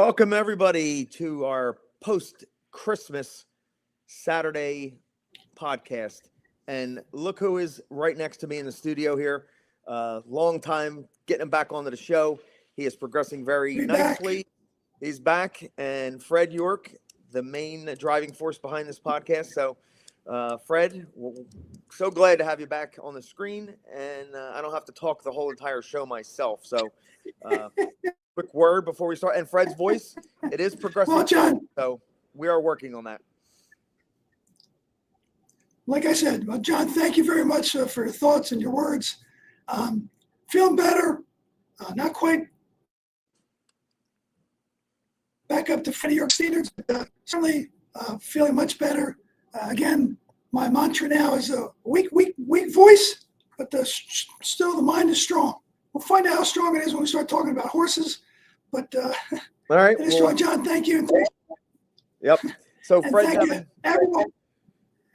Welcome, everybody, to our post-Christmas Saturday podcast. And look who is right next to me in the studio here. Long time getting him back onto the show. He is progressing very nicely. He's back. And Fred York, the main driving force behind this podcast. So, Fred, so glad to have you back on the screen. And I don't have to talk the whole entire show myself. So, quick word before we start. And Fred's voice, it is progressing. Well, John, so we are working on that. Like I said, well, John, thank you very much for your thoughts and your words. Feeling better, not quite back up to Freddie York standards, but certainly feeling much better. Again, my mantra now is a weak voice, but still the mind is strong. We'll find out how strong it is when we start talking about horses. But all right, it is strong. John, thank you. Yep. So Fred, thank you, everyone.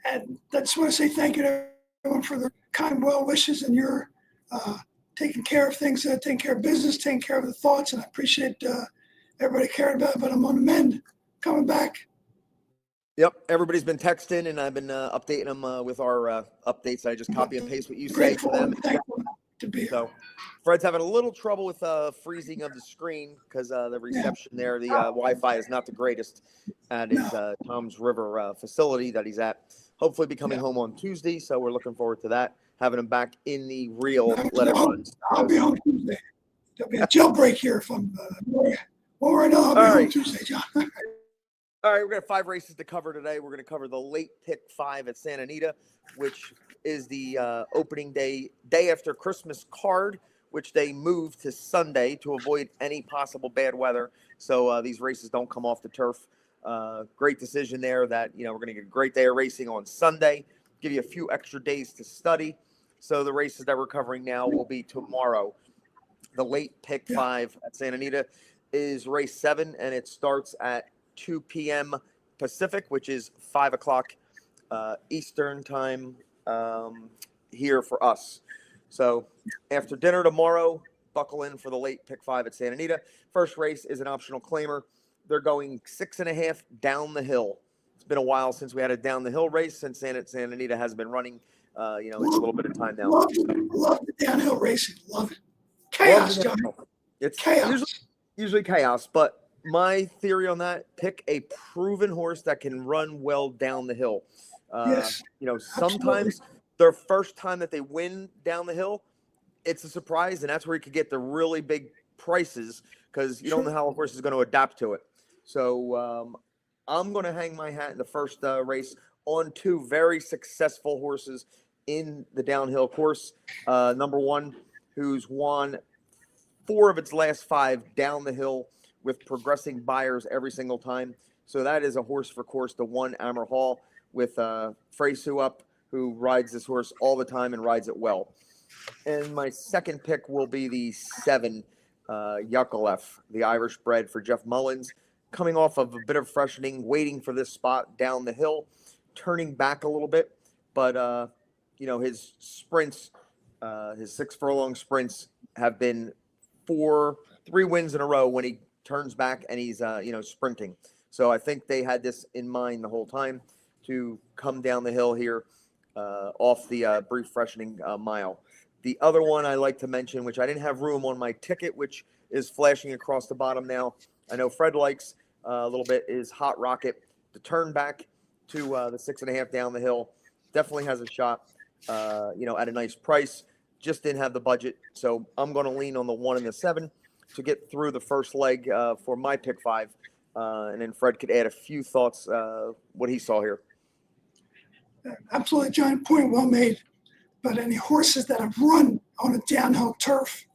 And I just want to say thank you to everyone for their kind well wishes and your taking care of things, taking care of business, taking care of the thoughts. And I appreciate everybody caring about it. But I'm on the mend, coming back. Yep. Everybody's been texting, and I've been updating them with our updates. I just copy and paste what you say to them. To be so Fred's having a little trouble with freezing of the screen because the reception there, the Wi-Fi is not the greatest at his Tom's River facility that he's at. Hopefully be coming home on Tuesday, so we're looking forward to that, having him back in the real Let It Run. I'll be home Tuesday. There'll be a jailbreak here if I'm right now. I'll be home Tuesday, John. All right, we're going to have 5 races to cover today. We're going to cover the late pick 5 at Santa Anita, which is the opening day after Christmas card, which they moved to Sunday to avoid any possible bad weather. So these races don't come off the turf. Great decision there that, we're going to get a great day of racing on Sunday, give you a few extra days to study. So the races that we're covering now will be tomorrow. The late pick 5 at Santa Anita is race 7, and it starts at 2 p.m. Pacific, which is 5 o'clock Eastern time here for us. So after dinner tomorrow, buckle in for the late pick 5 at Santa Anita. First race is an optional claimer. They're going 6.5 down the hill. It's been a while since we had a down the hill race, since Santa Anita has been running. It's a little bit of time now. Love the downhill racing. Love it. Chaos, John. It's chaos. Usually chaos, but my theory on that: pick a proven horse that can run well down the hill. Yes. Sometimes their first time that they win down the hill, it's a surprise, and that's where you could get the really big prices because you don't know how a horse is going to adapt to it. So I'm going to hang my hat in the first race on 2 very successful horses in the downhill course. Number 1, who's won 4 of its last 5 down the hill with progressing buyers every single time. So that is a horse for course, the 1 Amber Hall, with Freysu up, who rides this horse all the time and rides it well. And my second pick will be the 7 Yuckalef, the Irish bred for Jeff Mullins, coming off of a bit of freshening, waiting for this spot down the hill, turning back a little bit. But, his sprints, his 6 furlong sprints have been 3 wins in a row when he turns back and he's, sprinting. So I think they had this in mind the whole time to come down the hill here off the brief freshening mile. The other one I like to mention, which I didn't have room on my ticket, which is flashing across the bottom now, I know Fred likes a little bit, is Hot Rocket. The turn back to the 6.5 down the hill definitely has a shot, at a nice price. Just didn't have the budget, so I'm going to lean on the 1 and the 7 to get through the first leg for my pick 5, and then Fred could add a few thoughts what he saw here. Absolutely, John. Point well made. But any horses that have run on a downhill turf,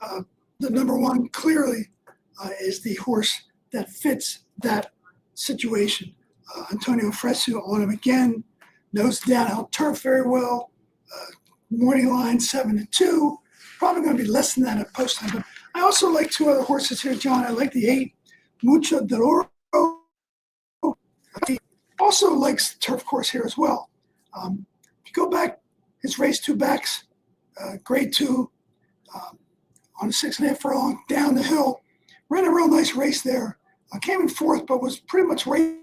the number 1 clearly is the horse that fits that situation. Antonio Fresu on him again, knows the downhill turf very well. Morning line 7-2, probably going to be less than that at post time. But I also like 2 other horses here, John. I like the 8, Mucho de Oro. He also likes the turf course here as well. If you go back, his race 2 backs, grade 2, on a 6.5 furlong down the hill. Ran a real nice race there Came in fourth, but was pretty much right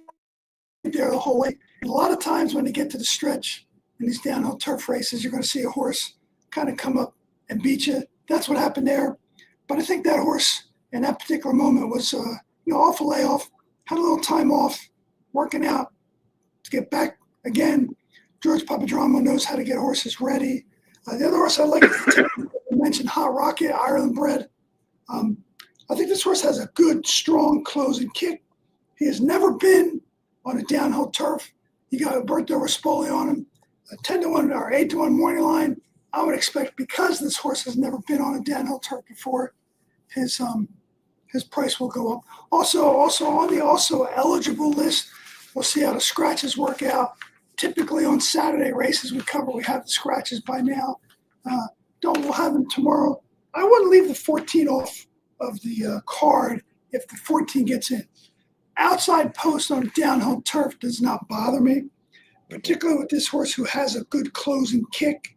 there the whole way. And a lot of times when they get to the stretch in these downhill turf races, you're going to see a horse kind of come up and beat you. That's what happened there. But I think that horse in that particular moment was, off a layoff, had a little time off, working out to get back again. George Papadramo knows how to get horses ready. The other horse I like to mention, Hot Rocket, Ireland bred. I think this horse has a good, strong closing kick. He has never been on a downhill turf. You got Alberto Rispoli on him, a 10-1 or 8-1 morning line. I would expect, because this horse has never been on a downhill turf before, his price will go up. Also on the also eligible list, we'll see how the scratches work out. Typically on Saturday races we have the scratches by now. We'll have them tomorrow. I wouldn't leave the 14 off of the card if the 14 gets in. Outside post on downhill turf does not bother me, particularly with this horse who has a good closing kick.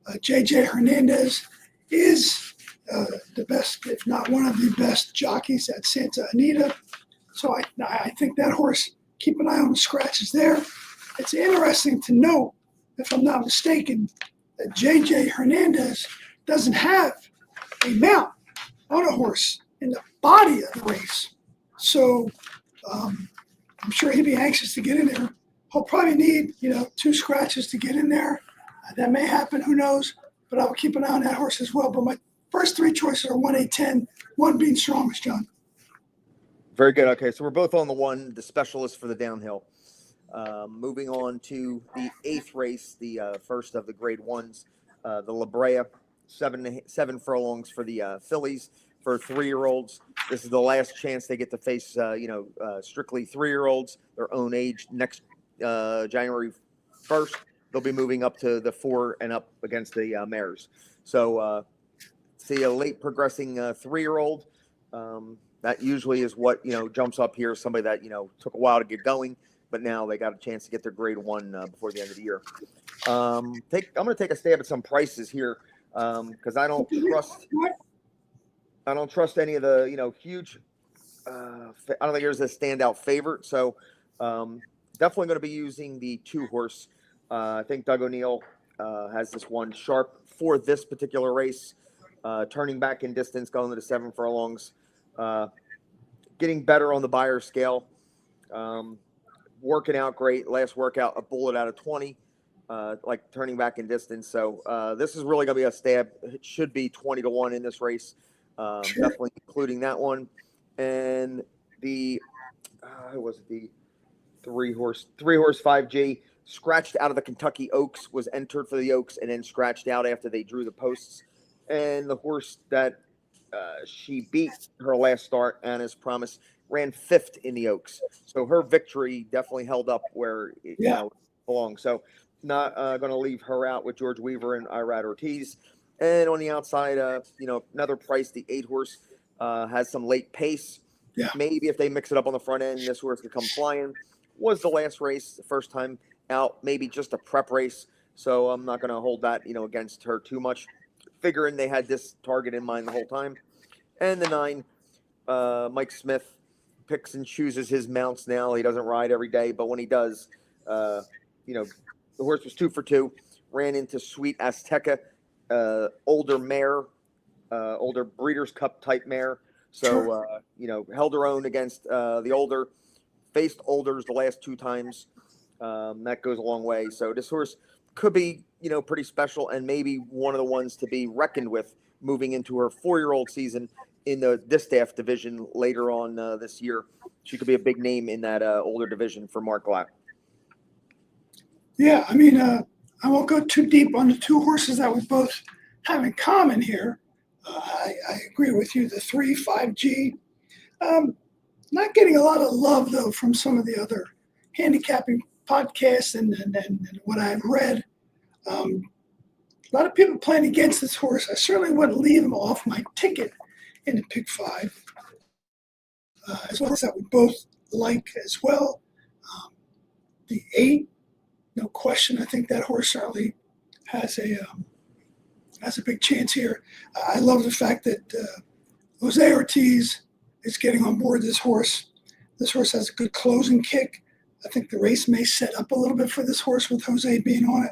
JJ Hernandez is the best, if not one of the best jockeys at Santa Anita. So I think that horse, keep an eye on the scratches there. It's interesting to note, if I'm not mistaken, that JJ Hernandez doesn't have a mount on a horse in the body of the race. So I'm sure he'd be anxious to get in there. He'll probably need, 2 scratches to get in there. That may happen, who knows? But I will keep an eye on that horse as well. But my first 3 choices are 1, 8, 10, 1 being strongest, John. Very good. Okay, so we're both on the specialist for the downhill. Moving on to the 8th race, the first of the grade 1s, the La Brea, 7 furlongs for the fillies for 3-year-olds. This is the last chance they get to face, strictly 3-year-olds, their own age. Next January 1st, they'll be moving up to the 4 and up against the mares. So see a late progressing 3-year-old. That usually is what, jumps up here. Somebody that, took a while to get going, but now they got a chance to get their grade 1 before the end of the year. I'm going to take a stab at some prices here because I don't trust any of the, huge. I don't think there's a standout favorite. So definitely going to be using the 2-horse. I think Doug O'Neill has this one sharp for this particular race. Turning back in distance, going to the 7 furlongs. Getting better on the buyer scale. Working out great. Last workout, a bullet out of 20. Like turning back in distance. So this is really going to be a stab. It should be 20-1 in this race. Definitely including that one. And the was it the 3-horse 5G scratched out of the Kentucky Oaks, was entered for the Oaks and then scratched out after they drew the posts. And the horse that she beat her last start, Anna's Promise, ran 5th in the Oaks. So her victory definitely held up where it belongs. So not going to leave her out with George Weaver and Irad Ortiz. And on the outside, another price, the 8-horse has some late pace. Yeah. Maybe if they mix it up on the front end, this horse could come flying. Was the last race, the first time out, maybe just a prep race. So I'm not going to hold that, against her too much. Figuring they had this target in mind the whole time. And the 9, Mike Smith picks and chooses his mounts now. He doesn't ride every day, but when he does, the horse was 2 for 2, ran into Sweet Azteca, older mare, older Breeders' Cup type mare. So, held her own against the older, faced olders the last 2 times. That goes a long way. So this horse could be, pretty special and maybe one of the ones to be reckoned with moving into her 4-year-old season in the distaff division later on this year. She could be a big name in that older division for Mark Glatt. Yeah, I won't go too deep on the 2 horses that we both have in common here. I agree with you. The 3, 5G. Not getting a lot of love, though, from some of the other handicapping podcasts and what I've read. A lot of people playing against this horse. I certainly wouldn't leave him off my ticket in the pick 5. As well as that we both like as well. The 8, no question. I think that horse certainly has a big chance here. I love the fact that Jose Ortiz is getting on board this horse. This horse has a good closing kick. I think the race may set up a little bit for this horse with Jose being on it.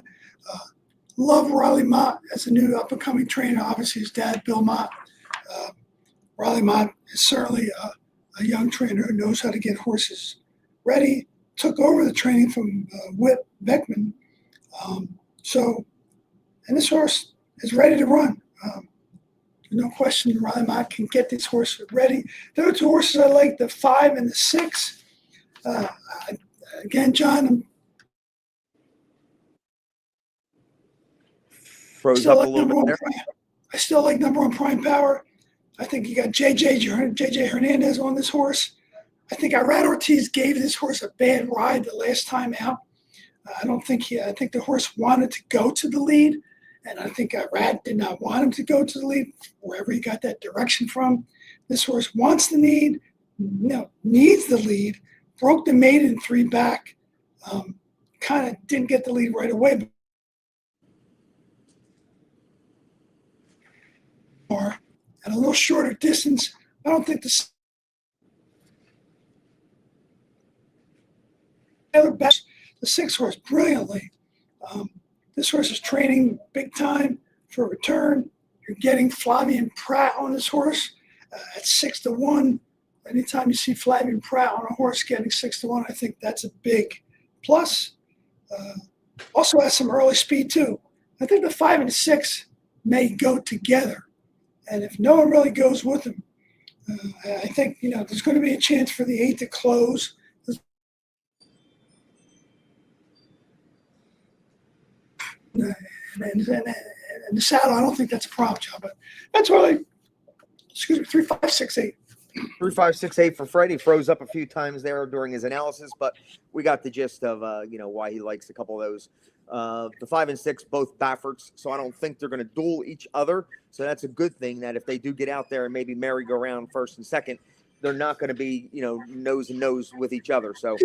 Love Riley Mott as a new up-and-coming trainer. Obviously, his dad, Bill Mott. Riley Mott is certainly a young trainer who knows how to get horses ready. Took over the training from Whit Beckman. And this horse is ready to run. No question, Riley Mott can get this horse ready. There are two horses I like, the 5 and the 6. Again, John, Froze up a little bit there. I still like number 1 Prime Power. I think you got JJ Hernandez on this horse. I think Irad Ortiz gave this horse a bad ride the last time out. I think the horse wanted to go to the lead, and I think Irad did not want him to go to the lead, wherever he got that direction from. This horse wants the lead, needs the lead, broke the maiden 3 back, kind of didn't get the lead right away. At a little shorter distance, I don't think the other best, the 6 horse brilliantly. This horse is training big time for return. You're getting Flavien Prat on this horse at 6-1. Anytime you see Flavien Prat on a horse getting 6-1, I think that's a big plus. Also has some early speed too. I think the 5 and 6 may go together. And if no one really goes with him, I think, there's going to be a chance for the 8 to close. And the saddle, I don't think that's a problem, John. But that's really, 3, 5, 6, 8. 3, 5, 6, 8 for Fred. He froze up a few times there during his analysis, but we got the gist of why he likes a couple of those. The 5 and 6 both Bafferts, so I don't think they're going to duel each other. So that's a good thing that if they do get out there and maybe merry-go-round first and second, they're not going to be nose and nose with each other. So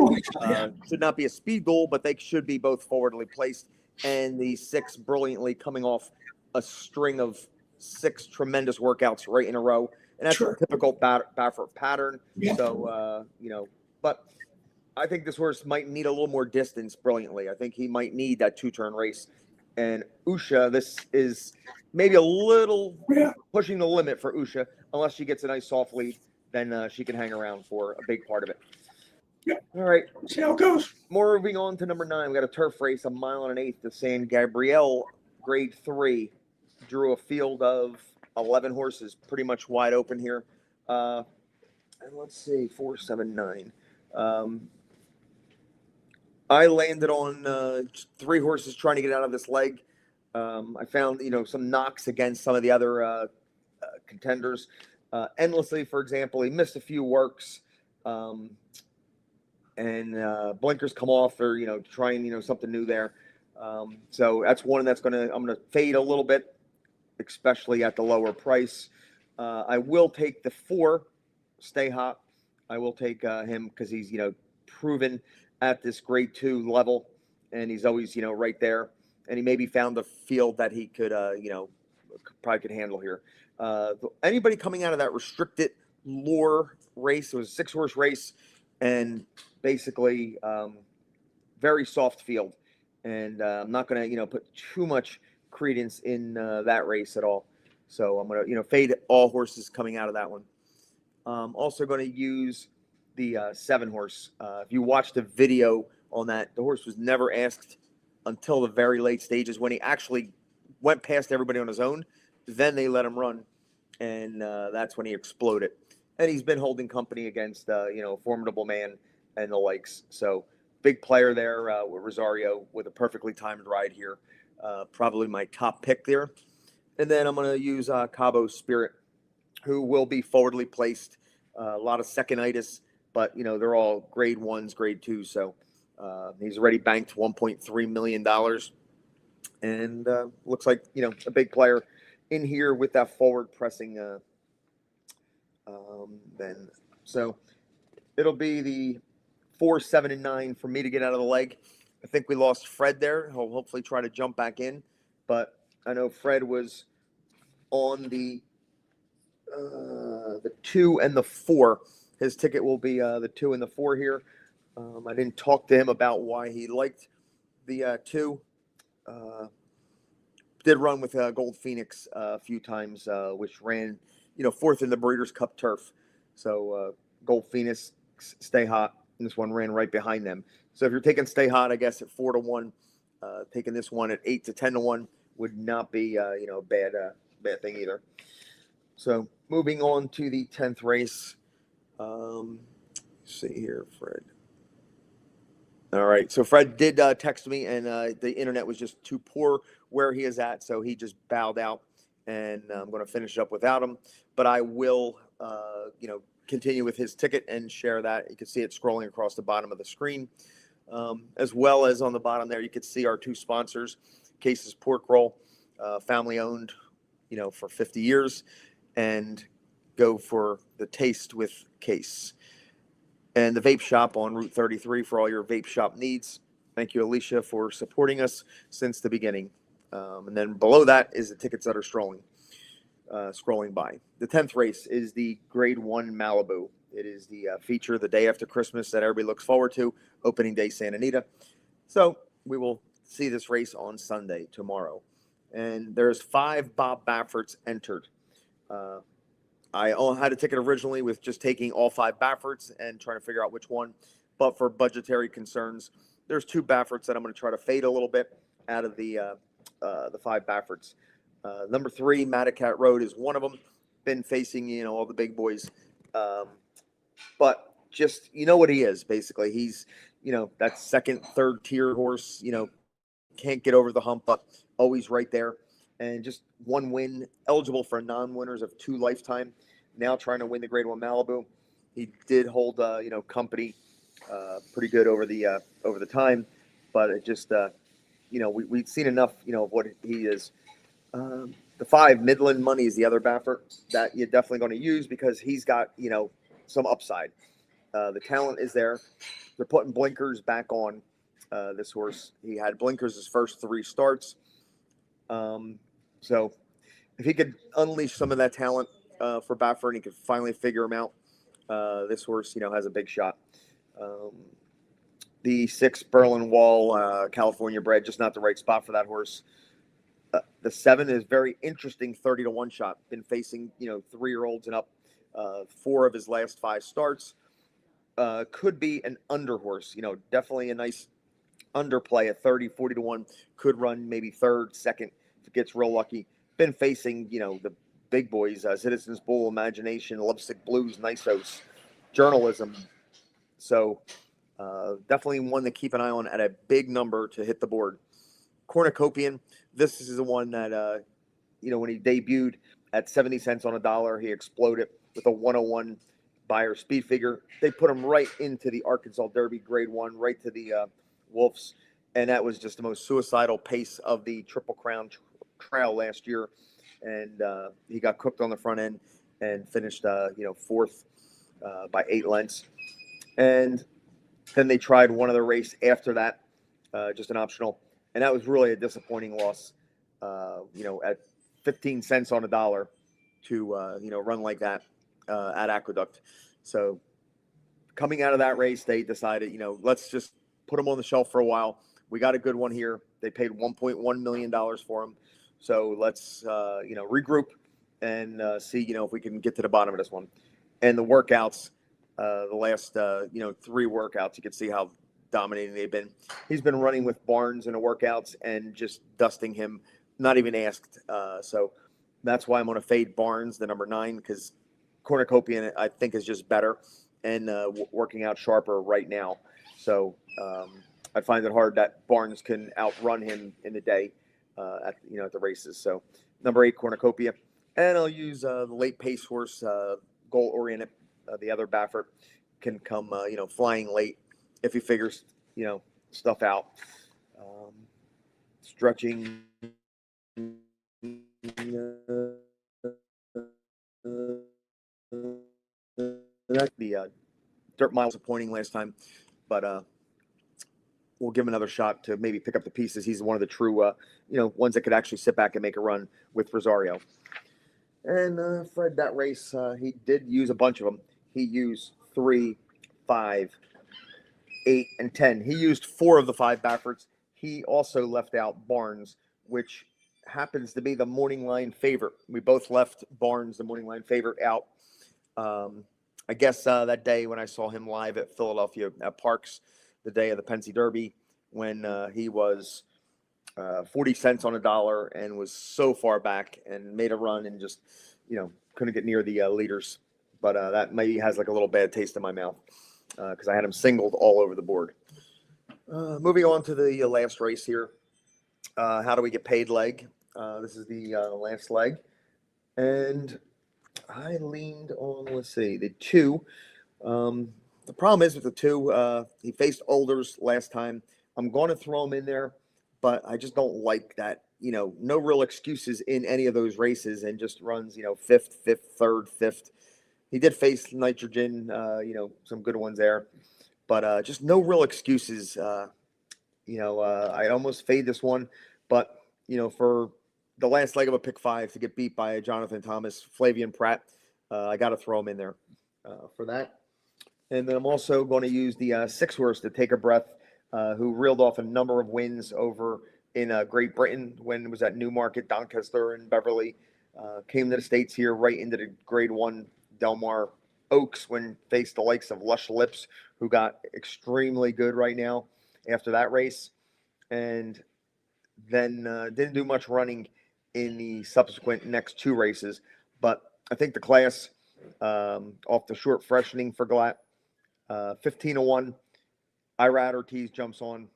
should not be a speed duel, but they should be both forwardly placed. And the 6 brilliantly coming off a string of 6 tremendous workouts right in a row. And that's a typical Baffert pattern. Yeah. So, but I think this horse might need a little more distance brilliantly. I think he might need that 2-turn race. And Usha, this is maybe a little pushing the limit for Usha. Unless she gets a nice soft lead, then she can hang around for a big part of it. Yep. All right. See how it goes. Moving on to number 9. We got a turf race, a 1 1/8 to San Gabriel, grade 3. Drew a field of 11 horses, pretty much wide open here. And let's see, 4, 7, 9. I landed on 3 horses trying to get out of this leg. I found, some knocks against some of the other contenders. Endlessly, for example, he missed a few works. And blinkers come off or, trying, something new there. So that's one that's I'm going to fade a little bit, especially at the lower price. I will take the 4, Stay Hot. I will take him because he's, proven at this grade 2 level, and he's always, right there. And he maybe found a field that he could, probably could handle here. Anybody coming out of that restricted lure race, it was a 6-horse race, and basically very soft field. And I'm not going to, put too much credence in that race at all. So I'm going to, fade all horses coming out of that one. Also going to use the 7-horse. If you watched the video on that, the horse was never asked until the very late stages when he actually went past everybody on his own. Then they let him run, and that's when he exploded. And he's been holding company against, Formidable Man and the likes. So big player there with Rosario with a perfectly timed ride here. Probably my top pick there. And then I'm going to use Cabo Spirit, who will be forwardly placed. A lot of second-itis, but, they're all grade 1s, grade 2s. So he's already banked $1.3 million. And looks like, a big player in here with that forward pressing then. So it'll be the 4, 7, and 9 for me to get out of the leg. I think we lost Fred there. He'll hopefully try to jump back in. But I know Fred was on the 2 and the 4 his ticket will be the 2 and the 4 here. I didn't talk to him about why he liked the 2. Did run with Gold Phoenix a few times, which ran, 4th in the Breeders' Cup turf. So Gold Phoenix, Stay Hot, and this one ran right behind them. So if you're taking Stay Hot, I guess at 4-1, taking this one at 8 to 10-1 would not be, a bad thing either. So moving on to the 10th race. See here, Fred. All right. So Fred did text me, and the internet was just too poor where he is at, so he just bowed out, and I'm going to finish up without him. But I will, continue with his ticket and share that. You can see it scrolling across the bottom of the screen, as well as on the bottom there. You can see our 2 sponsors, Case's Pork Roll, family owned, for 50 years, and go for the taste with Case. And the vape shop on Route 33 for all your vape shop needs. Thank you, Alicia, for supporting us since the beginning. And then below that is the tickets that are scrolling by. The 10th race is the Grade 1 Malibu. It is the feature the day after Christmas that everybody looks forward to, opening day Santa Anita. So we will see this race on Sunday, tomorrow. And there's 5 Bob Bafferts entered. I had a ticket originally with just taking all 5 Bafferts and trying to figure out which one. But for budgetary concerns, there's 2 Bafferts that I'm going to try to fade a little bit out of the 5 Bafferts. Number 3, Madacat Road, is one of them. Been facing, all the big boys. But just, what he is, basically. He's, that second, third tier horse, can't get over the hump, but always right there. And just 1 win, eligible for non-winners of 2 lifetime. Now trying to win the Grade 1 Malibu. He did hold, company pretty good over the time, but it just, we've seen enough, of what he is. The 5 Midland Money is the other Baffert that you're definitely going to use because he's got, some upside. The talent is there. They're putting blinkers back on this horse. He had blinkers his first 3 starts. So if he could unleash some of that talent for Baffert and he could finally figure him out, this horse, has a big shot. The 6 Berlin Wall, California bred, just not the right spot for that horse. The 7 is very interesting, 30-1 shot. Been facing, 3-year-olds and up 4 of his last 5 starts. Could be an under horse, definitely a nice underplay at 30, 40-1. Could run maybe 3rd, 2nd if it gets real lucky. Been facing, the big boys, Citizens Bull, Imagination, Lovesick Blues, Nisos, Journalism. So definitely one to keep an eye on at a big number to hit the board. Cornucopian, this is the one that, when he debuted at 70 cents on a dollar, he exploded with a 101 buyer speed figure. They put him right into the Arkansas Derby Grade 1, right to the Wolves, and that was just the most suicidal pace of the Triple Crown Trail last year, and he got cooked on the front end and finished, 4th by 8 lengths. And then they tried one other race after that, just an optional, and that was really a disappointing loss. At 15 cents on a dollar to run like that at Aqueduct. So coming out of that race, they decided, let's just put him on the shelf for a while. We got a good one here. They paid $1.1 million for him. So let's, regroup and see, if we can get to the bottom of this one. And the workouts, the last, 3 workouts, you can see how dominating they've been. He's been running with Barnes in the workouts and just dusting him, not even asked. So that's why I'm going to fade Barnes, the number 9, because Cornucopian, I think, is just better and working out sharper right now. So I find it hard that Barnes can outrun him in the day at the races. So number 8, Cornucopia. And I'll use the late pace horse, goal oriented. The other Baffert can come, flying late if he figures, stuff out. Stretching. The dirt mile was disappointing last time, but we'll give him another shot to maybe pick up the pieces. He's one of the true, ones that could actually sit back and make a run with Rosario. And Fred, that race, he did use a bunch of them. He used 3, 5, 8, and 10. He used 4 of the 5 Bafferts. He also left out Barnes, which happens to be the morning line favorite. We both left Barnes, the morning line favorite, out. I guess that day when I saw him live at Philadelphia at Parks, the day of the Pensy Derby, when he was 40 cents on a dollar and was so far back and made a run and just, couldn't get near the leaders. But that maybe has like a little bad taste in my mouth because I had him singled all over the board. Moving on to the last race here. How do we get paid leg? This is the last leg. And I leaned on, let's see, the 2. The problem is with the 2, he faced Olders last time. I'm going to throw him in there, but I just don't like that. No real excuses in any of those races and just runs, 5th, 3rd, 5th. He did face Nitrogen, some good ones there, but just no real excuses. I almost fade this one, but, for the last leg of a pick 5 to get beat by Jonathan Thomas, Flavian Pratt, I got to throw him in there for that. And then I'm also going to use the 6 horse to take a breath, who reeled off a number of wins over in Great Britain when it was at Newmarket, Doncaster, and Beverly. Came to the States here right into the Grade 1 Delmar Oaks when faced the likes of Lush Lips, who got extremely good right now after that race. And then didn't do much running in the subsequent next 2 races. But I think the class off the short freshening for Glatt, 15-1. Irad Ortiz jumps on,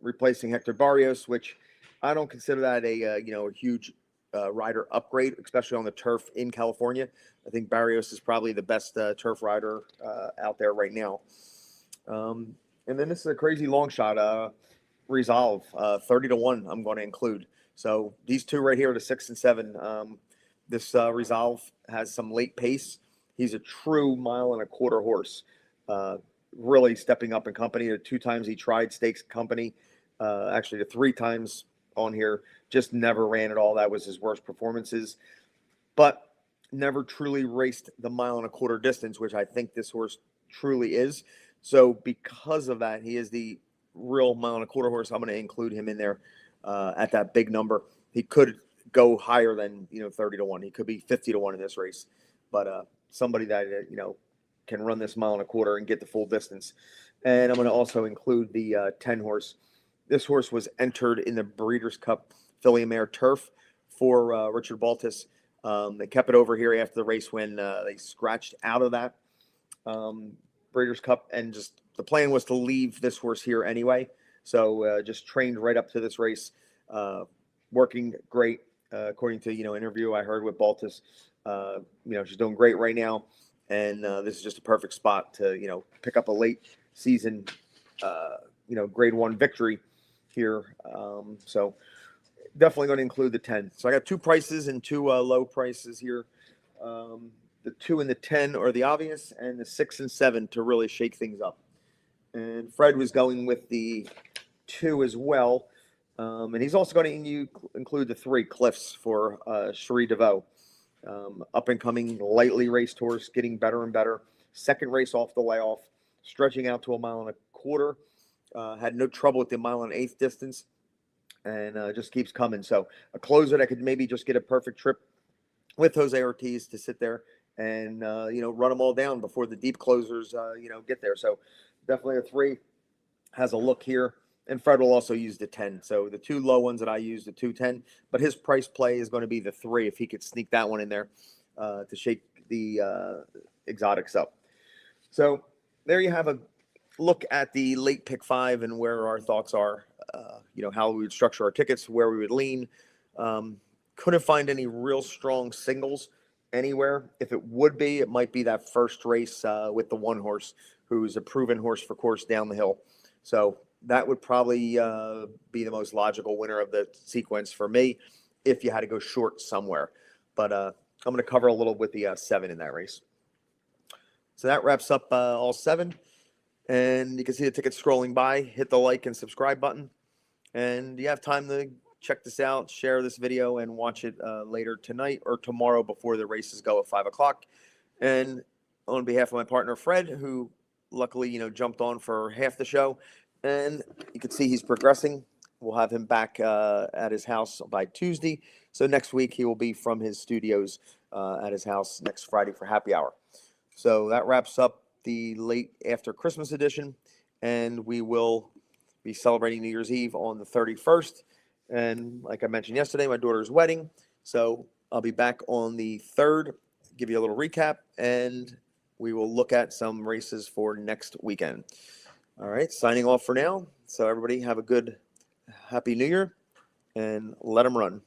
replacing Hector Barrios, which I don't consider that a huge rider upgrade, especially on the turf in California. I think Barrios is probably the best turf rider out there right now. And then this is a crazy long shot. Resolve 30-1. I'm going to include. So these 2 right here, the 6 and 7. This Resolve has some late pace. He's a true 1.25 mile horse. Really stepping up in company. The 2 times he tried stakes company, actually the 3 times on here, just never ran at all. That was his worst performances, but never truly raced the 1.25 mile distance, which I think this horse truly is. So because of that, he is the real 1.25 mile horse. I'm going to include him in there at that big number. He could go higher than 30-1. He could be 50-1 in this race, but somebody that can run this 1.25 mile and get the full distance. And I'm going to also include the 10 horse. This horse was entered in the Breeders' Cup Filly and Mare Turf for Richard Baltus. They kept it over here after the race when they scratched out of that Breeders' Cup, and just the plan was to leave this horse here anyway. So just trained right up to this race, working great. According to interview I heard with Baltus, she's doing great right now, and this is just a perfect spot to pick up a late season Grade 1 victory here. So definitely going to include the 10. So I got 2 prices and 2 low prices here. The 2 and the 10 are the obvious, and the 6 and 7 to really shake things up. And Fred was going with the 2 as well. And he's also going to include the 3 Cliffs for Cherie DeVoe. Up and coming, lightly raced horse, getting better and better. Second race off the layoff, stretching out to 1.25 miles. Had no trouble with the 1.1 miles distance, and just keeps coming. So a closer that could maybe just get a perfect trip with Jose Ortiz to sit there and run them all down before the deep closers get there. So definitely a 3 has a look here. And Fred will also use the 10. So the 2 low ones that I use, the 210, but his price play is going to be the 3 if he could sneak that one in there to shake the exotics up. So there you have a look at the late pick 5 and where our thoughts are, how we would structure our tickets, where we would lean. Couldn't find any real strong singles anywhere. If it would be, it might be that first race with the 1 horse, who's a proven horse for course down the hill. So that would probably be the most logical winner of the sequence for me if you had to go short somewhere. But I'm going to cover a little with the 7 in that race. So that wraps up all 7. And you can see the tickets scrolling by. Hit the like and subscribe button. And you have time to check this out, share this video, and watch it later tonight or tomorrow before the races go at 5 o'clock. And on behalf of my partner Fred, who luckily jumped on for half the show, and you can see he's progressing. We'll have him back at his house by Tuesday. So next week he will be from his studios at his house next Friday for happy hour. So that wraps up the late after Christmas edition, and we will be celebrating New Year's Eve on the 31st. And like I mentioned yesterday, my daughter's wedding. So I'll be back on the 3rd, give you a little recap, and we will look at some races for next weekend. All right, signing off for now. So everybody have a good, happy New Year, and let them run.